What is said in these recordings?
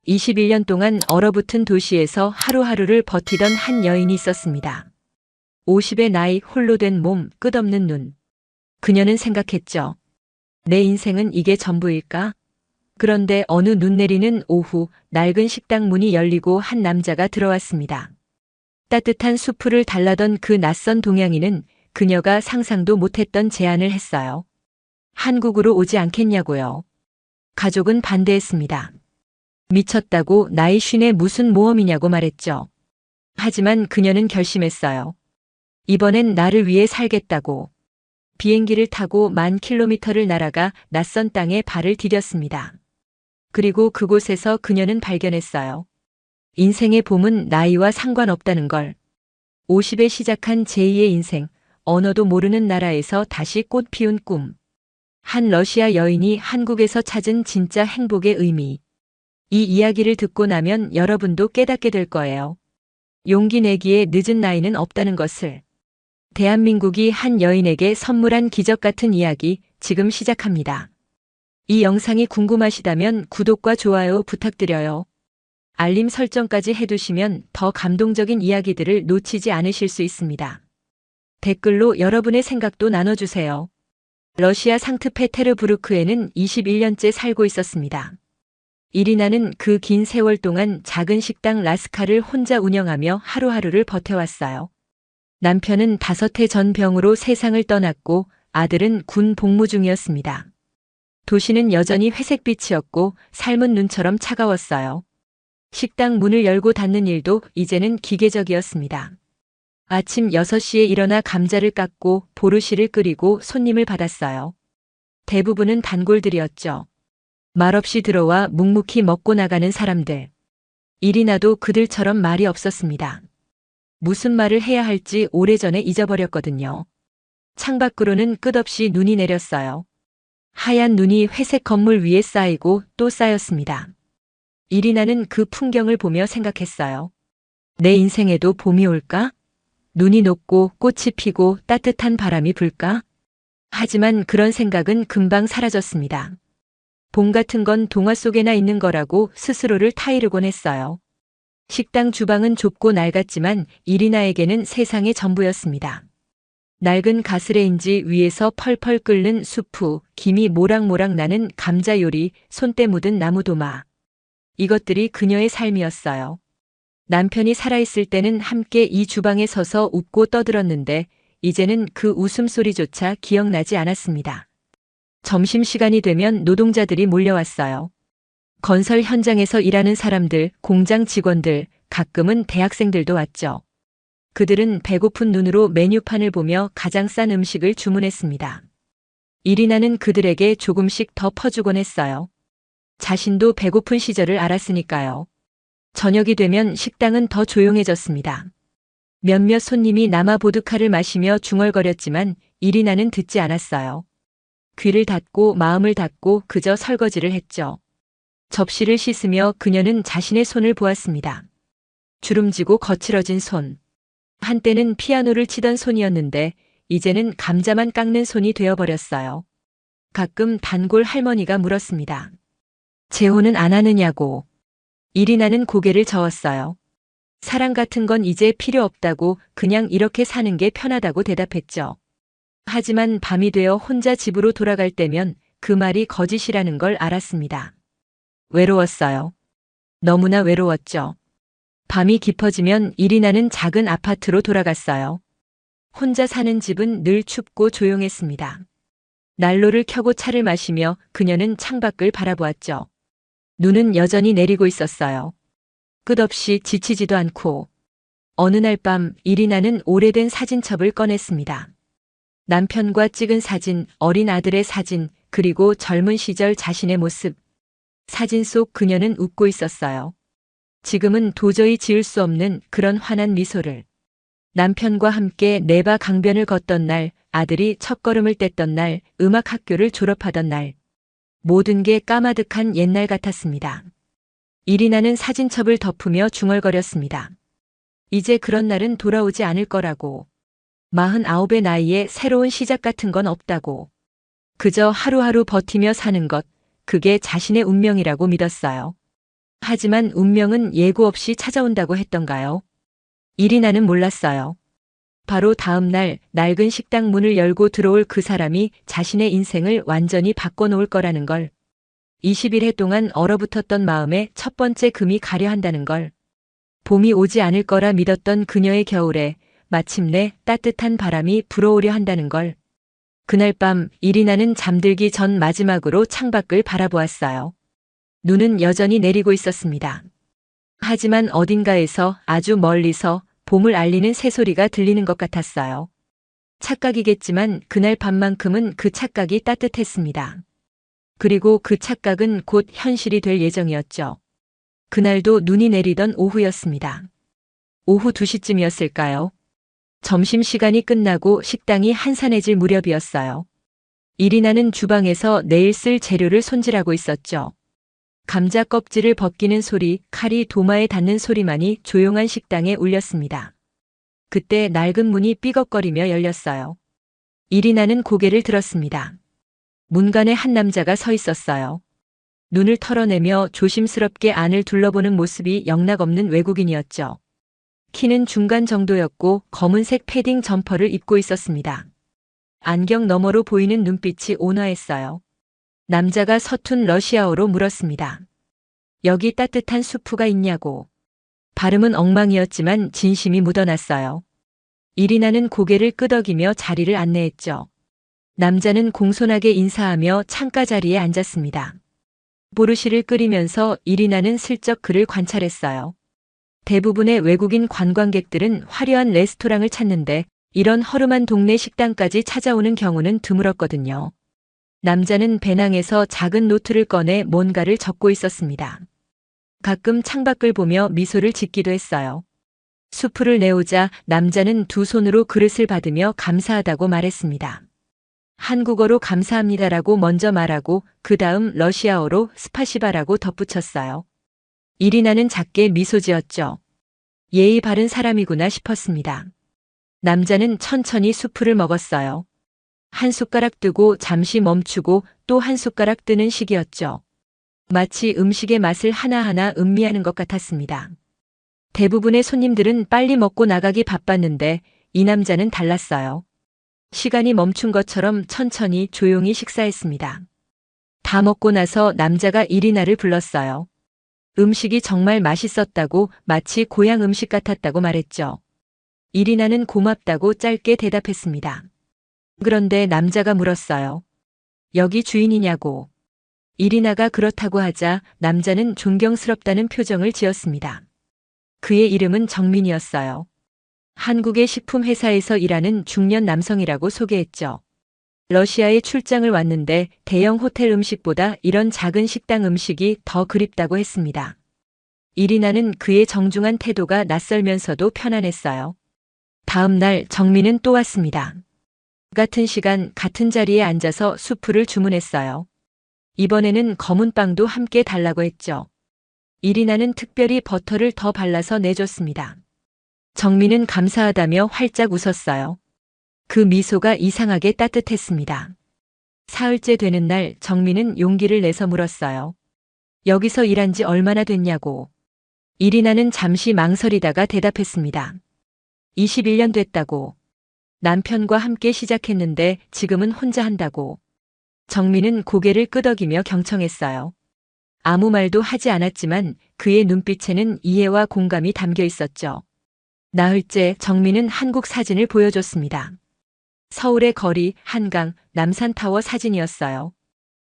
21년 동안 얼어붙은 도시에서 하루하루를 버티던 한 여인이 있었습니다. 50의 나이, 홀로 된 몸, 끝없는 눈. 그녀는 생각했죠. 내 인생은 이게 전부일까? 그런데 어느 눈 내리는 오후, 낡은 식당 문이 열리고 한 남자가 들어왔습니다. 따뜻한 수프를 달라던 그 낯선 동양인은 그녀가 상상도 못했던 제안을 했어요. 한국으로 오지 않겠냐고요. 가족은 반대했습니다. 미쳤다고, 나이 쉰에 무슨 모험이냐고 말했죠. 하지만 그녀는 결심했어요. 이번엔 나를 위해 살겠다고. 비행기를 타고 10,000km를 날아가 낯선 땅에 발을 디뎠습니다. 그리고 그곳에서 그녀는 발견했어요. 인생의 봄은 나이와 상관없다는 걸. 50에 시작한 제2의 인생, 언어도 모르는 나라에서 다시 꽃 피운 꿈. 한 러시아 여인이 한국에서 찾은 진짜 행복의 의미. 이 이야기를 듣고 나면 여러분도 깨닫게 될 거예요. 용기 내기에 늦은 나이는 없다는 것을. 대한민국이 한 여인에게 선물한 기적 같은 이야기 지금 시작합니다. 이 영상이 궁금하시다면 구독과 좋아요 부탁드려요. 알림 설정까지 해두시면 더 감동적인 이야기들을 놓치지 않으실 수 있습니다. 댓글로 여러분의 생각도 나눠주세요. 러시아 상트페테르부르크에는 21년째 살고 있었습니다. 이리나는 그 긴 세월 동안 작은 식당 라스카를 혼자 운영하며 하루하루를 버텨왔어요. 남편은 5해 전병으로 세상을 떠났고 아들은 군 복무 중이었습니다. 도시는 여전히 회색빛이었고 삶은 눈처럼 차가웠어요. 식당 문을 열고 닫는 일도 이제는 기계적이었습니다. 아침 6시에 일어나 감자를 깎고 보르시를 끓이고 손님을 받았어요. 대부분은 단골들이었죠. 말없이 들어와 묵묵히 먹고 나가는 사람들. 이리나도 그들처럼 말이 없었습니다. 무슨 말을 해야 할지 오래전에 잊어버렸거든요. 창밖으로는 끝없이 눈이 내렸어요. 하얀 눈이 회색 건물 위에 쌓이고 또 쌓였습니다. 이리나는 그 풍경을 보며 생각했어요. 내 인생에도 봄이 올까? 눈이 녹고 꽃이 피고 따뜻한 바람이 불까? 하지만 그런 생각은 금방 사라졌습니다. 봄 같은 건 동화 속에나 있는 거라고 스스로를 타이르곤 했어요. 식당 주방은 좁고 낡았지만 이리나에게는 세상의 전부였습니다. 낡은 가스레인지 위에서 펄펄 끓는 수프, 김이 모락모락 나는 감자 요리, 손때 묻은 나무도마. 이것들이 그녀의 삶이었어요. 남편이 살아있을 때는 함께 이 주방에 서서 웃고 떠들었는데 이제는 그 웃음소리조차 기억나지 않았습니다. 점심시간이 되면 노동자들이 몰려왔어요. 건설 현장에서 일하는 사람들, 공장 직원들, 가끔은 대학생들도 왔죠. 그들은 배고픈 눈으로 메뉴판을 보며 가장 싼 음식을 주문했습니다. 이리나는 그들에게 조금씩 더 퍼주곤 했어요. 자신도 배고픈 시절을 알았으니까요. 저녁이 되면 식당은 더 조용해졌습니다. 몇몇 손님이 남아 보드카를 마시며 중얼거렸지만 이리나는 듣지 않았어요. 귀를 닫고 마음을 닫고 그저 설거지를 했죠. 접시를 씻으며 그녀는 자신의 손을 보았습니다. 주름지고 거칠어진 손. 한때는 피아노를 치던 손이었는데 이제는 감자만 깎는 손이 되어버렸어요. 가끔 단골 할머니가 물었습니다. 재혼은 안 하느냐고. 이리나는 고개를 저었어요. 사랑 같은 건 이제 필요 없다고, 그냥 이렇게 사는 게 편하다고 대답했죠. 하지만 밤이 되어 혼자 집으로 돌아갈 때면 그 말이 거짓이라는 걸 알았습니다. 외로웠어요. 너무나 외로웠죠. 밤이 깊어지면 이리나는 작은 아파트로 돌아갔어요. 혼자 사는 집은 늘 춥고 조용했습니다. 난로를 켜고 차를 마시며 그녀는 창밖을 바라보았죠. 눈은 여전히 내리고 있었어요. 끝없이 지치지도 않고. 어느 날 밤 이리나는 오래된 사진첩을 꺼냈습니다. 남편과 찍은 사진, 어린 아들의 사진, 그리고 젊은 시절 자신의 모습. 사진 속 그녀는 웃고 있었어요. 지금은 도저히 지을 수 없는 그런 환한 미소를. 남편과 함께 네바 강변을 걷던 날, 아들이 첫걸음을 뗐던 날, 음악 학교를 졸업하던 날. 모든 게 까마득한 옛날 같았습니다. 이리나는 사진첩을 덮으며 중얼거렸습니다. 이제 그런 날은 돌아오지 않을 거라고. 49의 나이에 새로운 시작 같은 건 없다고. 그저 하루하루 버티며 사는 것, 그게 자신의 운명이라고 믿었어요. 하지만 운명은 예고 없이 찾아온다고 했던가요? 이리나는 몰랐어요. 바로 다음 날 낡은 식당 문을 열고 들어올 그 사람이 자신의 인생을 완전히 바꿔놓을 거라는 걸. 20일 동안 얼어붙었던 마음에 첫 번째 금이 가려 한다는 걸. 봄이 오지 않을 거라 믿었던 그녀의 겨울에 마침내 따뜻한 바람이 불어오려 한다는 걸. 그날 밤 이리나는 잠들기 전 마지막으로 창밖을 바라보았어요. 눈은 여전히 내리고 있었습니다. 하지만 어딘가에서 아주 멀리서 봄을 알리는 새소리가 들리는 것 같았어요. 착각이겠지만 그날 밤만큼은 그 착각이 따뜻했습니다. 그리고 그 착각은 곧 현실이 될 예정이었죠. 그날도 눈이 내리던 오후였습니다. 오후 2시쯤이었을까요? 점심시간이 끝나고 식당이 한산해질 무렵이었어요. 이리나는 주방에서 내일 쓸 재료를 손질하고 있었죠. 감자 껍질을 벗기는 소리, 칼이 도마에 닿는 소리만이 조용한 식당에 울렸습니다. 그때 낡은 문이 삐걱거리며 열렸어요. 이리나는 고개를 들었습니다. 문간에 한 남자가 서 있었어요. 눈을 털어내며 조심스럽게 안을 둘러보는 모습이 영락없는 외국인이었죠. 키는 중간 정도였고 검은색 패딩 점퍼를 입고 있었습니다. 안경 너머로 보이는 눈빛이 온화했어요. 남자가 서툰 러시아어로 물었습니다. 여기 따뜻한 수프가 있냐고. 발음은 엉망이었지만 진심이 묻어났어요. 이리나는 고개를 끄덕이며 자리를 안내했죠. 남자는 공손하게 인사하며 창가 자리에 앉았습니다. 보르시를 끓이면서 이리나는 슬쩍 그를 관찰했어요. 대부분의 외국인 관광객들은 화려한 레스토랑을 찾는데 이런 허름한 동네 식당까지 찾아오는 경우는 드물었거든요. 남자는 배낭에서 작은 노트를 꺼내 뭔가를 적고 있었습니다. 가끔 창밖을 보며 미소를 짓기도 했어요. 수프를 내오자 남자는 두 손으로 그릇을 받으며 감사하다고 말했습니다. 한국어로 감사합니다라고 먼저 말하고 그 다음 러시아어로 스파시바라고 덧붙였어요. 이리나는 작게 미소 지었죠. 예의 바른 사람이구나 싶었습니다. 남자는 천천히 수프를 먹었어요. 한 숟가락 뜨고 잠시 멈추고 또 한 숟가락 뜨는 식이었죠. 마치 음식의 맛을 하나하나 음미하는 것 같았습니다. 대부분의 손님들은 빨리 먹고 나가기 바빴는데 이 남자는 달랐어요. 시간이 멈춘 것처럼 천천히 조용히 식사했습니다. 다 먹고 나서 남자가 이리나를 불렀어요. 음식이 정말 맛있었다고 마치 고향 음식 같았다고 말했죠. 이리나는 고맙다고 짧게 대답했습니다. 그런데 남자가 물었어요. 여기 주인이냐고. 이리나가 그렇다고 하자 남자는 존경스럽다는 표정을 지었습니다. 그의 이름은 정민이었어요. 한국의 식품회사에서 일하는 중년 남성이라고 소개했죠. 러시아에 출장을 왔는데 대형 호텔 음식보다 이런 작은 식당 음식이 더 그립다고 했습니다. 이리나는 그의 정중한 태도가 낯설면서도 편안했어요. 다음 날 정민은 또 왔습니다. 같은 시간 같은 자리에 앉아서 수프를 주문했어요. 이번에는 검은 빵도 함께 달라고 했죠. 이리나는 특별히 버터를 더 발라서 내줬습니다. 정민은 감사하다며 활짝 웃었어요. 그 미소가 이상하게 따뜻했습니다. 사흘째 되는 날 정민은 용기를 내서 물었어요. 여기서 일한 지 얼마나 됐냐고. 이리나는 잠시 망설이다가 대답했습니다. 21년 됐다고. 남편과 함께 시작했는데 지금은 혼자 한다고. 정민은 고개를 끄덕이며 경청했어요. 아무 말도 하지 않았지만 그의 눈빛에는 이해와 공감이 담겨 있었죠. 나흘째 정민은 한국 사진을 보여줬습니다. 서울의 거리, 한강, 남산타워 사진이었어요.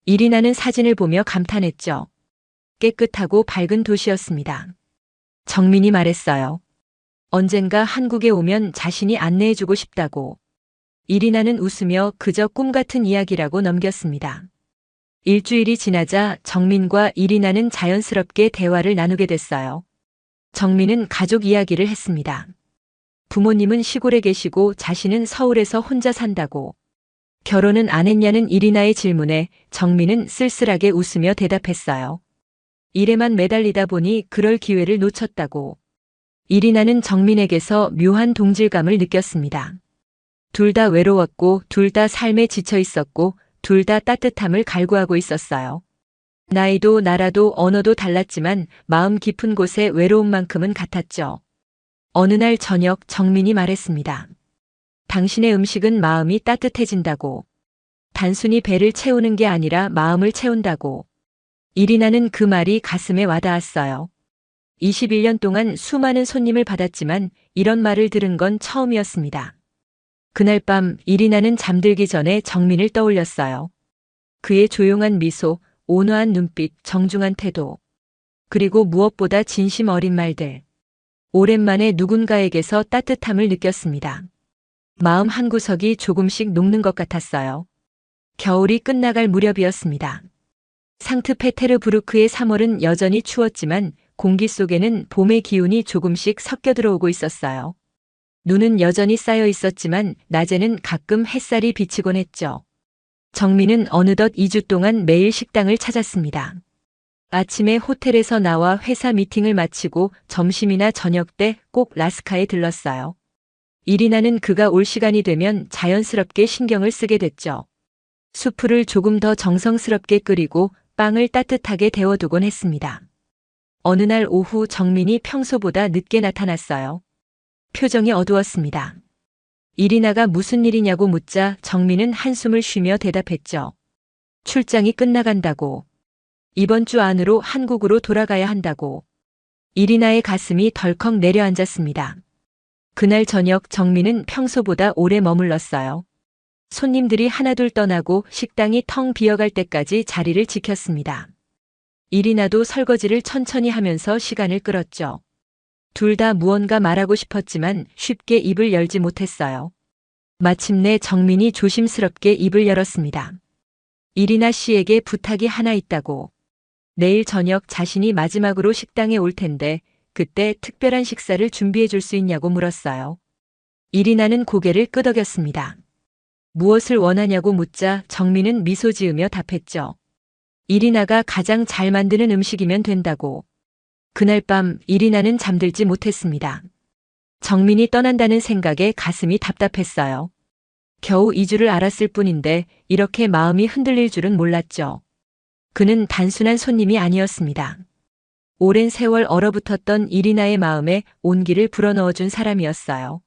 이리나는 사진을 보며 감탄했죠. 깨끗하고 밝은 도시였습니다. 정민이 말했어요. 언젠가 한국에 오면 자신이 안내해주고 싶다고. 이리나는 웃으며 그저 꿈 같은 이야기라고 넘겼습니다. 일주일이 지나자 정민과 이리나는 자연스럽게 대화를 나누게 됐어요. 정민은 가족 이야기를 했습니다. 부모님은 시골에 계시고 자신은 서울에서 혼자 산다고. 결혼은 안 했냐는 이리나의 질문에 정민은 쓸쓸하게 웃으며 대답했어요. 일에만 매달리다 보니 그럴 기회를 놓쳤다고. 이리나는 정민에게서 묘한 동질감을 느꼈습니다. 둘 다 외로웠고 둘 다 삶에 지쳐 있었고 둘 다 따뜻함을 갈구하고 있었어요. 나이도 나라도 언어도 달랐지만 마음 깊은 곳에 외로움만큼은 같았죠. 어느 날 저녁 정민이 말했습니다. 당신의 음식은 마음이 따뜻해진다고. 단순히 배를 채우는 게 아니라 마음을 채운다고. 이리나는 그 말이 가슴에 와닿았어요. 21년 동안 수많은 손님을 받았지만 이런 말을 들은 건 처음이었습니다. 그날 밤 이리나는 잠들기 전에 정민을 떠올렸어요. 그의 조용한 미소, 온화한 눈빛, 정중한 태도. 그리고 무엇보다 진심 어린 말들. 오랜만에 누군가에게서 따뜻함을 느꼈습니다. 마음 한구석이 조금씩 녹는 것 같았어요. 겨울이 끝나갈 무렵이었습니다. 상트페테르부르크의 3월은 여전히 추웠지만 공기 속에는 봄의 기운이 조금씩 섞여 들어오고 있었어요. 눈은 여전히 쌓여 있었지만 낮에는 가끔 햇살이 비치곤 했죠. 정민은 어느덧 2주 동안 매일 식당을 찾았습니다. 아침에 호텔에서 나와 회사 미팅을 마치고 점심이나 저녁 때 꼭 라스카에 들렀어요. 이리나는 그가 올 시간이 되면 자연스럽게 신경을 쓰게 됐죠. 수프를 조금 더 정성스럽게 끓이고 빵을 따뜻하게 데워두곤 했습니다. 어느 날 오후 정민이 평소보다 늦게 나타났어요. 표정이 어두웠습니다. 이리나가 무슨 일이냐고 묻자 정민은 한숨을 쉬며 대답했죠. 출장이 끝나간다고. 이번 주 안으로 한국으로 돌아가야 한다고. 이리나의 가슴이 덜컥 내려앉았습니다. 그날 저녁 정민은 평소보다 오래 머물렀어요. 손님들이 하나둘 떠나고 식당이 텅 비어갈 때까지 자리를 지켰습니다. 이리나도 설거지를 천천히 하면서 시간을 끌었죠. 둘 다 무언가 말하고 싶었지만 쉽게 입을 열지 못했어요. 마침내 정민이 조심스럽게 입을 열었습니다. 이리나 씨에게 부탁이 하나 있다고. 내일 저녁 자신이 마지막으로 식당에 올 텐데 그때 특별한 식사를 준비해 줄 수 있냐고 물었어요. 이리나는 고개를 끄덕였습니다. 무엇을 원하냐고 묻자 정민은 미소 지으며 답했죠. 이리나가 가장 잘 만드는 음식이면 된다고. 그날 밤 이리나는 잠들지 못했습니다. 정민이 떠난다는 생각에 가슴이 답답했어요. 겨우 2주를 알았을 뿐인데 이렇게 마음이 흔들릴 줄은 몰랐죠. 그는 단순한 손님이 아니었습니다. 오랜 세월 얼어붙었던 이리나의 마음에 온기를 불어넣어준 사람이었어요.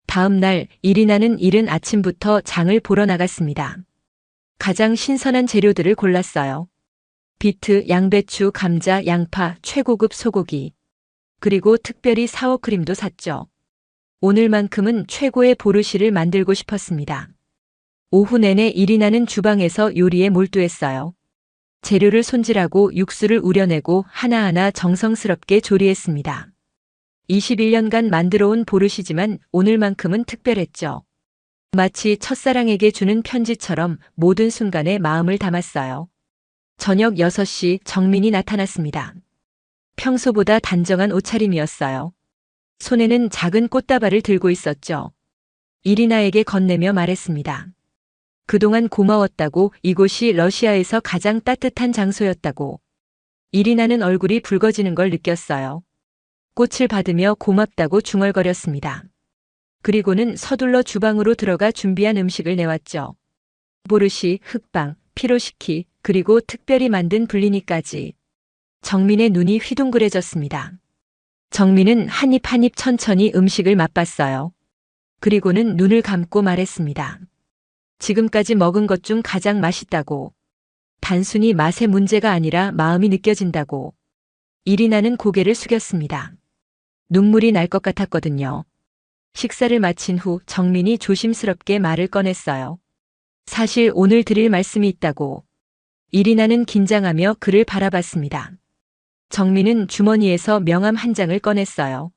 다음 날 이리나는 이른 아침부터 장을 보러 나갔습니다. 가장 신선한 재료들을 골랐어요. 비트, 양배추, 감자, 양파, 최고급 소고기. 그리고 특별히 사워크림도 샀죠. 오늘만큼은 최고의 보르시를 만들고 싶었습니다. 오후 내내 이리나는 주방에서 요리에 몰두했어요. 재료를 손질하고 육수를 우려내고 하나하나 정성스럽게 조리했습니다. 21년간 만들어온 보르시지만 오늘만큼은 특별했죠. 마치 첫사랑에게 주는 편지처럼 모든 순간에 마음을 담았어요. 저녁 6시 정민이 나타났습니다. 평소보다 단정한 옷차림이었어요. 손에는 작은 꽃다발을 들고 있었죠. 이리나에게 건네며 말했습니다. 그동안 고마웠다고. 이곳이 러시아에서 가장 따뜻한 장소였다고. 이리나는 얼굴이 붉어지는 걸 느꼈어요. 꽃을 받으며 고맙다고 중얼거렸습니다. 그리고는 서둘러 주방으로 들어가 준비한 음식을 내왔죠. 보르시, 흑빵, 피로시키, 그리고 특별히 만든 블리니까지. 정민의 눈이 휘둥그레졌습니다. 정민은 한 입 한 입 천천히 음식을 맛봤어요. 그리고는 눈을 감고 말했습니다. 지금까지 먹은 것 중 가장 맛있다고. 단순히 맛의 문제가 아니라 마음이 느껴진다고. 이리나는 고개를 숙였습니다. 눈물이 날 것 같았거든요. 식사를 마친 후 정민이 조심스럽게 말을 꺼냈어요. 사실 오늘 드릴 말씀이 있다고. 이리나는 긴장하며 그를 바라봤습니다. 정민은 주머니에서 명함 한 장을 꺼냈어요.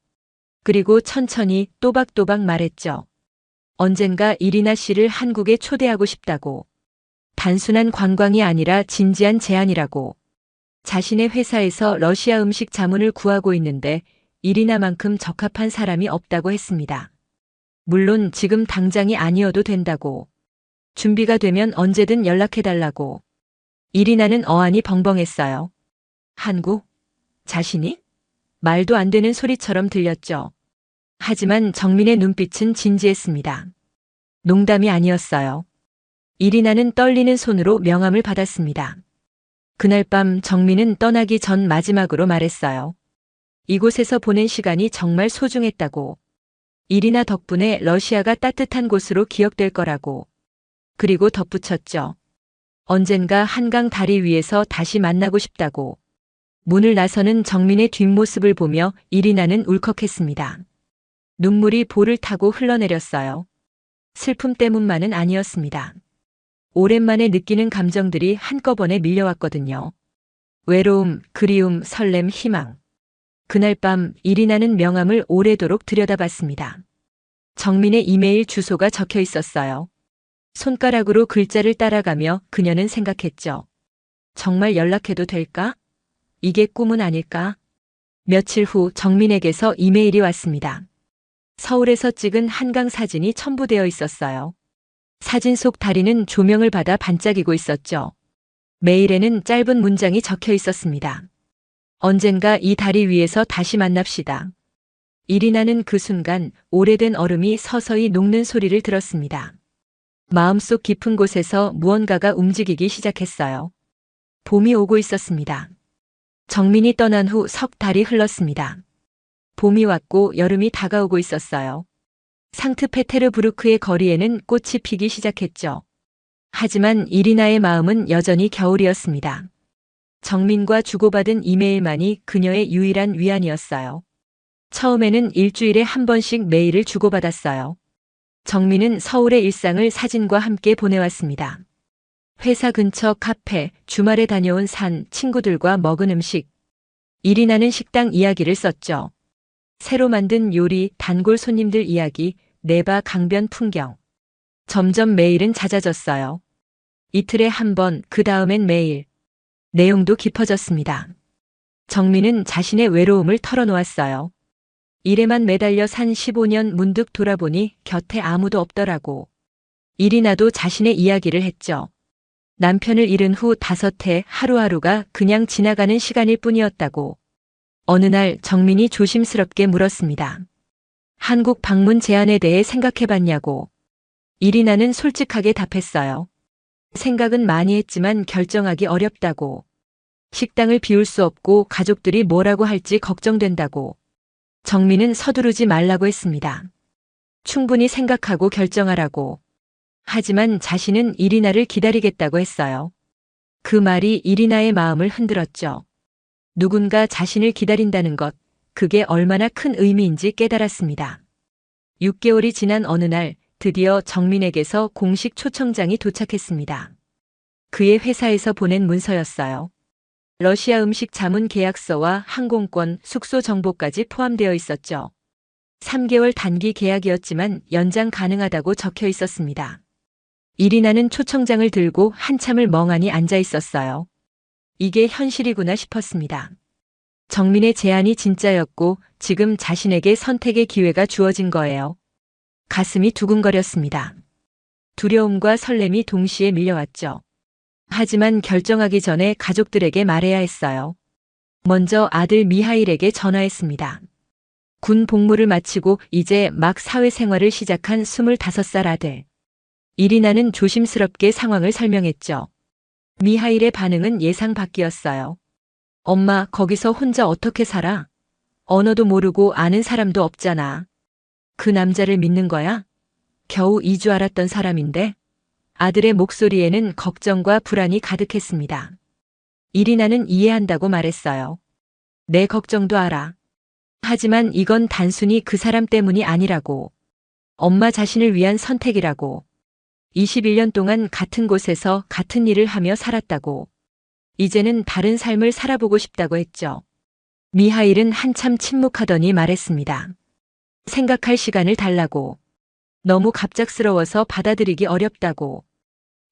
그리고 천천히 또박또박 말했죠. 언젠가 이리나 씨를 한국에 초대하고 싶다고. 단순한 관광이 아니라 진지한 제안이라고. 자신의 회사에서 러시아 음식 자문을 구하고 있는데 이리나만큼 적합한 사람이 없다고 했습니다. 물론 지금 당장이 아니어도 된다고. 준비가 되면 언제든 연락해달라고. 이리나는 어안이 벙벙했어요. 한국? 자신이? 말도 안 되는 소리처럼 들렸죠. 하지만 정민의 눈빛은 진지했습니다. 농담이 아니었어요. 이리나는 떨리는 손으로 명함을 받았습니다. 그날 밤 정민은 떠나기 전 마지막으로 말했어요. 이곳에서 보낸 시간이 정말 소중했다고. 이리나 덕분에 러시아가 따뜻한 곳으로 기억될 거라고. 그리고 덧붙였죠. 언젠가 한강 다리 위에서 다시 만나고 싶다고. 문을 나서는 정민의 뒷모습을 보며 이리나는 울컥했습니다. 눈물이 볼을 타고 흘러내렸어요. 슬픔 때문만은 아니었습니다. 오랜만에 느끼는 감정들이 한꺼번에 밀려왔거든요. 외로움, 그리움, 설렘, 희망. 그날 밤 이리나는 명함을 오래도록 들여다봤습니다. 정민의 이메일 주소가 적혀 있었어요. 손가락으로 글자를 따라가며 그녀는 생각했죠. 정말 연락해도 될까? 이게 꿈은 아닐까? 며칠 후 정민에게서 이메일이 왔습니다. 서울에서 찍은 한강 사진이 첨부되어 있었어요. 사진 속 다리는 조명을 받아 반짝이고 있었죠. 메일에는 짧은 문장이 적혀 있었습니다. 언젠가 이 다리 위에서 다시 만납시다. 이리나는 그 순간 오래된 얼음이 서서히 녹는 소리를 들었습니다. 마음속 깊은 곳에서 무언가가 움직이기 시작했어요. 봄이 오고 있었습니다. 정민이 떠난 후 석 달이 흘렀습니다. 봄이 왔고 여름이 다가오고 있었어요. 상트페테르부르크의 거리에는 꽃이 피기 시작했죠. 하지만 이리나의 마음은 여전히 겨울이었습니다. 정민과 주고받은 이메일만이 그녀의 유일한 위안이었어요. 처음에는 일주일에 한 번씩 메일을 주고받았어요. 정민은 서울의 일상을 사진과 함께 보내왔습니다. 회사 근처 카페, 주말에 다녀온 산, 친구들과 먹은 음식. 이리나는 식당 이야기를 썼죠. 새로 만든 요리, 단골 손님들 이야기, 네바 강변 풍경. 점점 메일은 잦아졌어요. 이틀에 한 번, 그 다음엔 매일. 내용도 깊어졌습니다. 정민은 자신의 외로움을 털어놓았어요. 일에만 매달려 산 15년 문득 돌아보니 곁에 아무도 없더라고. 이리나도 자신의 이야기를 했죠. 남편을 잃은 후 5해 하루하루가 그냥 지나가는 시간일 뿐이었다고. 어느 날 정민이 조심스럽게 물었습니다. 한국 방문 제안에 대해 생각해봤냐고. 이리나는 솔직하게 답했어요. 생각은 많이 했지만 결정하기 어렵다고. 식당을 비울 수 없고 가족들이 뭐라고 할지 걱정된다고. 정민은 서두르지 말라고 했습니다. 충분히 생각하고 결정하라고. 하지만 자신은 이리나를 기다리겠다고 했어요. 그 말이 이리나의 마음을 흔들었죠. 누군가 자신을 기다린다는 것, 그게 얼마나 큰 의미인지 깨달았습니다. 6개월이 지난 어느 날 드디어 정민에게서 공식 초청장이 도착했습니다. 그의 회사에서 보낸 문서였어요. 러시아 음식 자문 계약서와 항공권, 숙소 정보까지 포함되어 있었죠. 3개월 단기 계약이었지만 연장 가능하다고 적혀 있었습니다. 이리나는 초청장을 들고 한참을 멍하니 앉아 있었어요. 이게 현실이구나 싶었습니다. 정민의 제안이 진짜였고 지금 자신에게 선택의 기회가 주어진 거예요. 가슴이 두근거렸습니다. 두려움과 설렘이 동시에 밀려왔죠. 하지만 결정하기 전에 가족들에게 말해야 했어요. 먼저 아들 미하일에게 전화했습니다. 군 복무를 마치고 이제 막 사회생활을 시작한 25살 아들. 이리나는 조심스럽게 상황을 설명했죠. 미하일의 반응은 예상 밖이었어요. 엄마, 거기서 혼자 어떻게 살아? 언어도 모르고 아는 사람도 없잖아. 그 남자를 믿는 거야? 겨우 2주 알았던 사람인데? 아들의 목소리에는 걱정과 불안이 가득했습니다. 이리나는 이해한다고 말했어요. 내 걱정도 알아. 하지만 이건 단순히 그 사람 때문이 아니라고. 엄마 자신을 위한 선택이라고. 21년 동안 같은 곳에서 같은 일을 하며 살았다고. 이제는 다른 삶을 살아보고 싶다고 했죠. 미하일은 한참 침묵하더니 말했습니다. 생각할 시간을 달라고. 너무 갑작스러워서 받아들이기 어렵다고.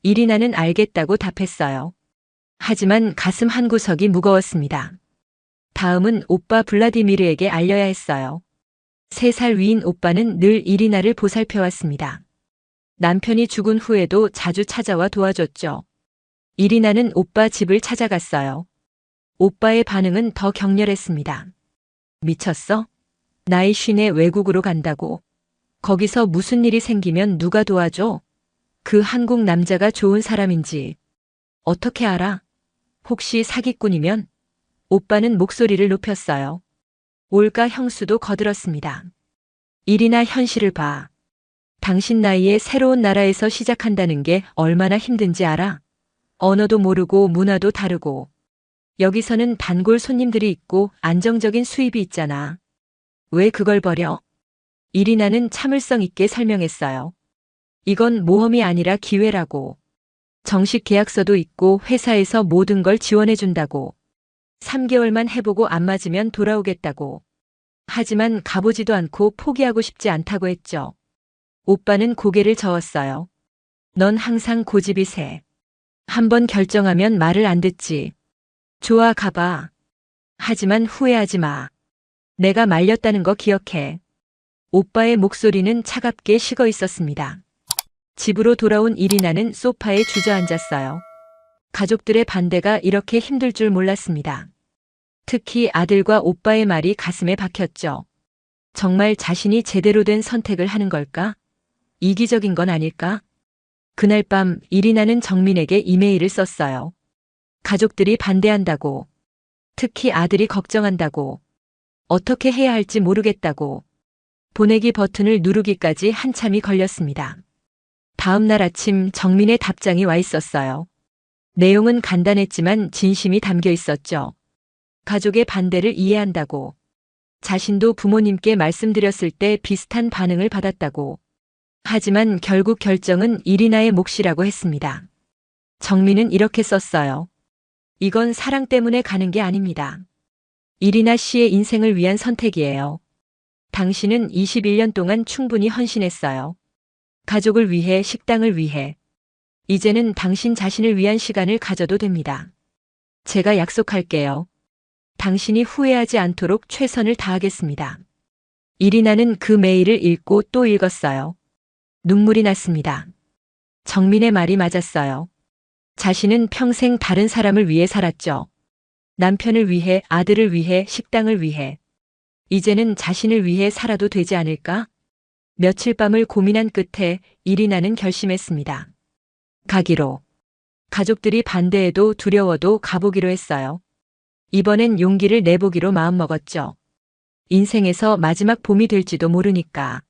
이리나는 알겠다고 답했어요. 하지만 가슴 한구석이 무거웠습니다. 다음은 오빠 블라디미르에게 알려야 했어요. 3살 위인 오빠는 늘 이리나를 보살펴왔습니다. 남편이 죽은 후에도 자주 찾아와 도와줬죠. 이리나는 오빠 집을 찾아갔어요. 오빠의 반응은 더 격렬했습니다. 미쳤어? 나이 50에 외국으로 간다고. 거기서 무슨 일이 생기면 누가 도와줘? 그 한국 남자가 좋은 사람인지. 어떻게 알아? 혹시 사기꾼이면? 오빠는 목소리를 높였어요. 올가 형수도 거들었습니다. 일이나 현실을 봐. 당신 나이에 새로운 나라에서 시작한다는 게 얼마나 힘든지 알아? 언어도 모르고 문화도 다르고. 여기서는 단골 손님들이 있고 안정적인 수입이 있잖아. 왜 그걸 버려? 이리나는 참을성 있게 설명했어요. 이건 모험이 아니라 기회라고. 정식 계약서도 있고 회사에서 모든 걸 지원해준다고. 3개월만 해보고 안 맞으면 돌아오겠다고. 하지만 가보지도 않고 포기하고 싶지 않다고 했죠. 오빠는 고개를 저었어요. 넌 항상 고집이 세. 한번 결정하면 말을 안 듣지. 좋아, 가봐. 하지만 후회하지 마. 내가 말렸다는 거 기억해. 오빠의 목소리는 차갑게 식어 있었습니다. 집으로 돌아온 이리나는 소파에 주저앉았어요. 가족들의 반대가 이렇게 힘들 줄 몰랐습니다. 특히 아들과 오빠의 말이 가슴에 박혔죠. 정말 자신이 제대로 된 선택을 하는 걸까? 이기적인 건 아닐까? 그날 밤 이리나는 정민에게 이메일을 썼어요. 가족들이 반대한다고. 특히 아들이 걱정한다고. 어떻게 해야 할지 모르겠다고. 보내기 버튼을 누르기까지 한참이 걸렸습니다. 다음 날 아침 정민의 답장이 와 있었어요. 내용은 간단했지만 진심이 담겨 있었죠. 가족의 반대를 이해한다고. 자신도 부모님께 말씀드렸을 때 비슷한 반응을 받았다고. 하지만 결국 결정은 이리나의 몫이라고 했습니다. 정민은 이렇게 썼어요. 이건 사랑 때문에 가는 게 아닙니다. 이리나 씨의 인생을 위한 선택이에요. 당신은 21년 동안 충분히 헌신했어요. 가족을 위해, 식당을 위해. 이제는 당신 자신을 위한 시간을 가져도 됩니다. 제가 약속할게요. 당신이 후회하지 않도록 최선을 다하겠습니다. 이리나는 그 메일을 읽고 또 읽었어요. 눈물이 났습니다. 정민의 말이 맞았어요. 자신은 평생 다른 사람을 위해 살았죠. 남편을 위해, 아들을 위해, 식당을 위해. 이제는 자신을 위해 살아도 되지 않을까? 며칠 밤을 고민한 끝에 이리나는 결심했습니다. 가기로. 가족들이 반대해도 두려워도 가보기로 했어요. 이번엔 용기를 내보기로 마음먹었죠. 인생에서 마지막 봄이 될지도 모르니까.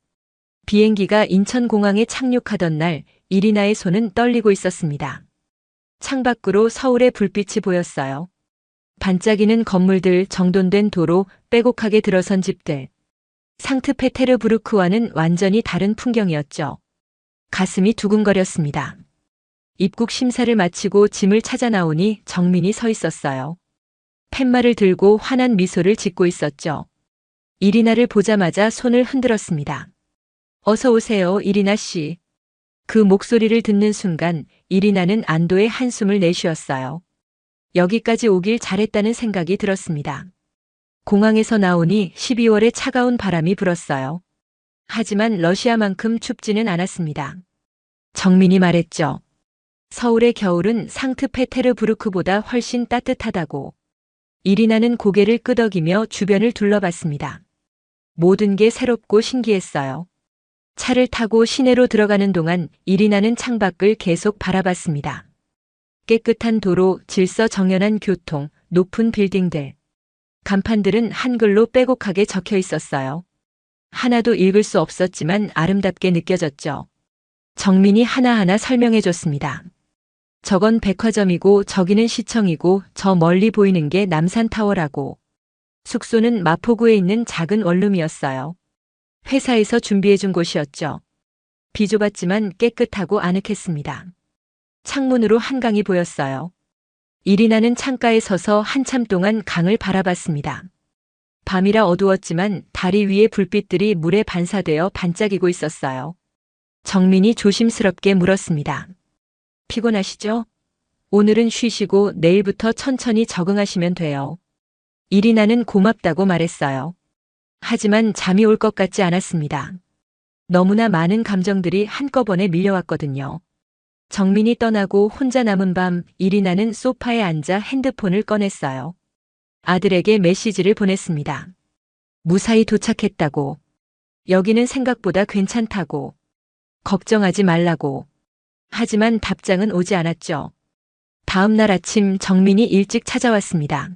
비행기가 인천공항에 착륙하던 날 이리나의 손은 떨리고 있었습니다. 창밖으로 서울의 불빛이 보였어요. 반짝이는 건물들, 정돈된 도로, 빼곡하게 들어선 집들. 상트페테르부르크와는 완전히 다른 풍경이었죠. 가슴이 두근거렸습니다. 입국 심사를 마치고 짐을 찾아 나오니 정민이 서 있었어요. 팻말을 들고 환한 미소를 짓고 있었죠. 이리나를 보자마자 손을 흔들었습니다. 어서 오세요, 이리나 씨. 그 목소리를 듣는 순간 이리나는 안도의 한숨을 내쉬었어요. 여기까지 오길 잘했다는 생각이 들었습니다. 공항에서 나오니 12월의 차가운 바람이 불었어요. 하지만 러시아만큼 춥지는 않았습니다. 정민이 말했죠. 서울의 겨울은 상트페테르부르크보다 훨씬 따뜻하다고. 이리나는 고개를 끄덕이며 주변을 둘러봤습니다. 모든 게 새롭고 신기했어요. 차를 타고 시내로 들어가는 동안 이리나는 창밖을 계속 바라봤습니다. 깨끗한 도로, 질서정연한 교통, 높은 빌딩들. 간판들은 한글로 빼곡하게 적혀 있었어요. 하나도 읽을 수 없었지만 아름답게 느껴졌죠. 정민이 하나하나 설명해 줬습니다. 저건 백화점이고 저기는 시청이고 저 멀리 보이는 게 남산타워라고. 숙소는 마포구에 있는 작은 원룸이었어요. 회사에서 준비해 준 곳이었죠. 비좁았지만 깨끗하고 아늑했습니다. 창문으로 한강이 보였어요. 이리나는 창가에 서서 한참 동안 강을 바라봤습니다. 밤이라 어두웠지만 다리 위의 불빛들이 물에 반사되어 반짝이고 있었어요. 정민이 조심스럽게 물었습니다. 피곤하시죠? 오늘은 쉬시고 내일부터 천천히 적응하시면 돼요. 이리나는 고맙다고 말했어요. 하지만 잠이 올 것 같지 않았습니다. 너무나 많은 감정들이 한꺼번에 밀려왔거든요. 정민이 떠나고 혼자 남은 밤 이리나는 소파에 앉아 핸드폰을 꺼냈어요. 아들에게 메시지를 보냈습니다. 무사히 도착했다고. 여기는 생각보다 괜찮다고. 걱정하지 말라고. 하지만 답장은 오지 않았죠. 다음 날 아침 정민이 일찍 찾아왔습니다.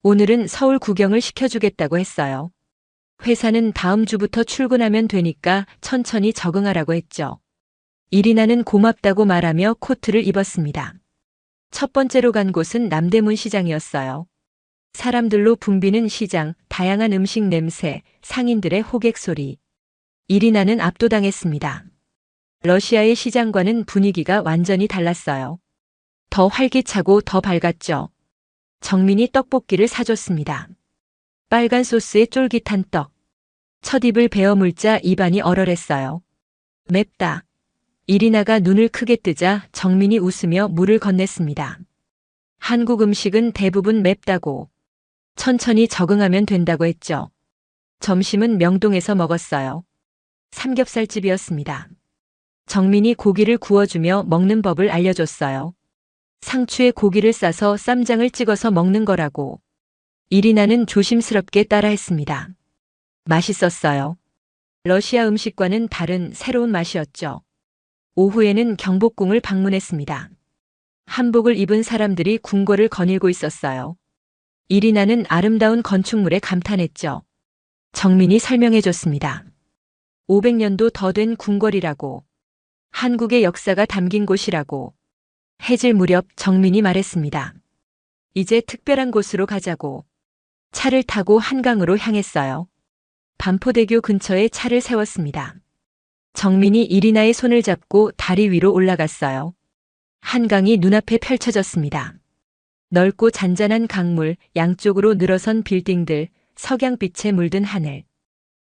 오늘은 서울 구경을 시켜주겠다고 했어요. 회사는 다음 주부터 출근하면 되니까 천천히 적응하라고 했죠. 이리나는 고맙다고 말하며 코트를 입었습니다. 첫 번째로 간 곳은 남대문 시장이었어요. 사람들로 붐비는 시장, 다양한 음식 냄새, 상인들의 호객 소리. 이리나는 압도당했습니다. 러시아의 시장과는 분위기가 완전히 달랐어요. 더 활기차고 더 밝았죠. 정민이 떡볶이를 사줬습니다. 빨간 소스에 쫄깃한 떡. 첫 입을 베어 물자 입안이 얼얼했어요. 맵다. 이리나가 눈을 크게 뜨자 정민이 웃으며 물을 건넸습니다. 한국 음식은 대부분 맵다고. 천천히 적응하면 된다고 했죠. 점심은 명동에서 먹었어요. 삼겹살집이었습니다. 정민이 고기를 구워주며 먹는 법을 알려줬어요. 상추에 고기를 싸서 쌈장을 찍어서 먹는 거라고. 이리나는 조심스럽게 따라했습니다. 맛있었어요. 러시아 음식과는 다른 새로운 맛이었죠. 오후에는 경복궁을 방문했습니다. 한복을 입은 사람들이 궁궐을 거닐고 있었어요. 이리나는 아름다운 건축물에 감탄했죠. 정민이 설명해 줬습니다. 500년도 더 된 궁궐이라고. 한국의 역사가 담긴 곳이라고. 해질 무렵 정민이 말했습니다. 이제 특별한 곳으로 가자고. 차를 타고 한강으로 향했어요. 반포대교 근처에 차를 세웠습니다. 정민이 이리나의 손을 잡고 다리 위로 올라갔어요. 한강이 눈앞에 펼쳐졌습니다. 넓고 잔잔한 강물, 양쪽으로 늘어선 빌딩들, 석양빛에 물든 하늘.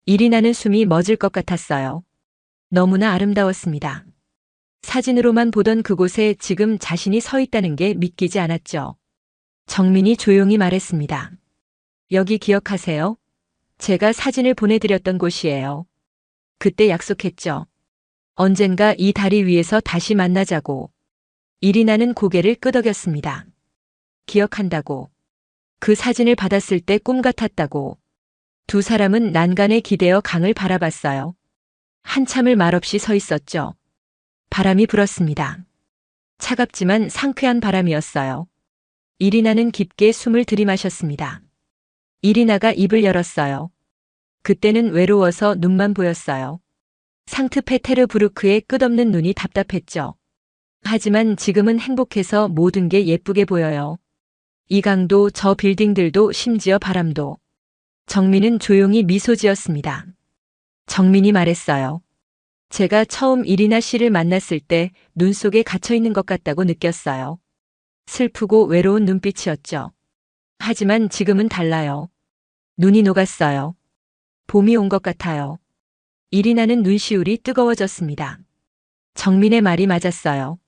이리나는 숨이 멎을 것 같았어요. 너무나 아름다웠습니다. 사진으로만 보던 그곳에 지금 자신이 서 있다는 게 믿기지 않았죠. 정민이 조용히 말했습니다. 여기 기억하세요? 제가 사진을 보내드렸던 곳이에요. 그때 약속했죠. 언젠가 이 다리 위에서 다시 만나자고. 이리나는 고개를 끄덕였습니다. 기억한다고. 그 사진을 받았을 때 꿈 같았다고. 두 사람은 난간에 기대어 강을 바라봤어요. 한참을 말없이 서 있었죠. 바람이 불었습니다. 차갑지만 상쾌한 바람이었어요. 이리나는 깊게 숨을 들이마셨습니다. 이리나가 입을 열었어요. 그때는 외로워서 눈만 보였어요. 상트페테르부르크의 끝없는 눈이 답답했죠. 하지만 지금은 행복해서 모든 게 예쁘게 보여요. 이 강도, 저 빌딩들도, 심지어 바람도. 정민은 조용히 미소 지었습니다. 정민이 말했어요. 제가 처음 이리나 씨를 만났을 때 눈 속에 갇혀 있는 것 같다고 느꼈어요. 슬프고 외로운 눈빛이었죠. 하지만 지금은 달라요. 눈이 녹았어요. 봄이 온 것 같아요. 이리나는 눈시울이 뜨거워졌습니다. 정민의 말이 맞았어요.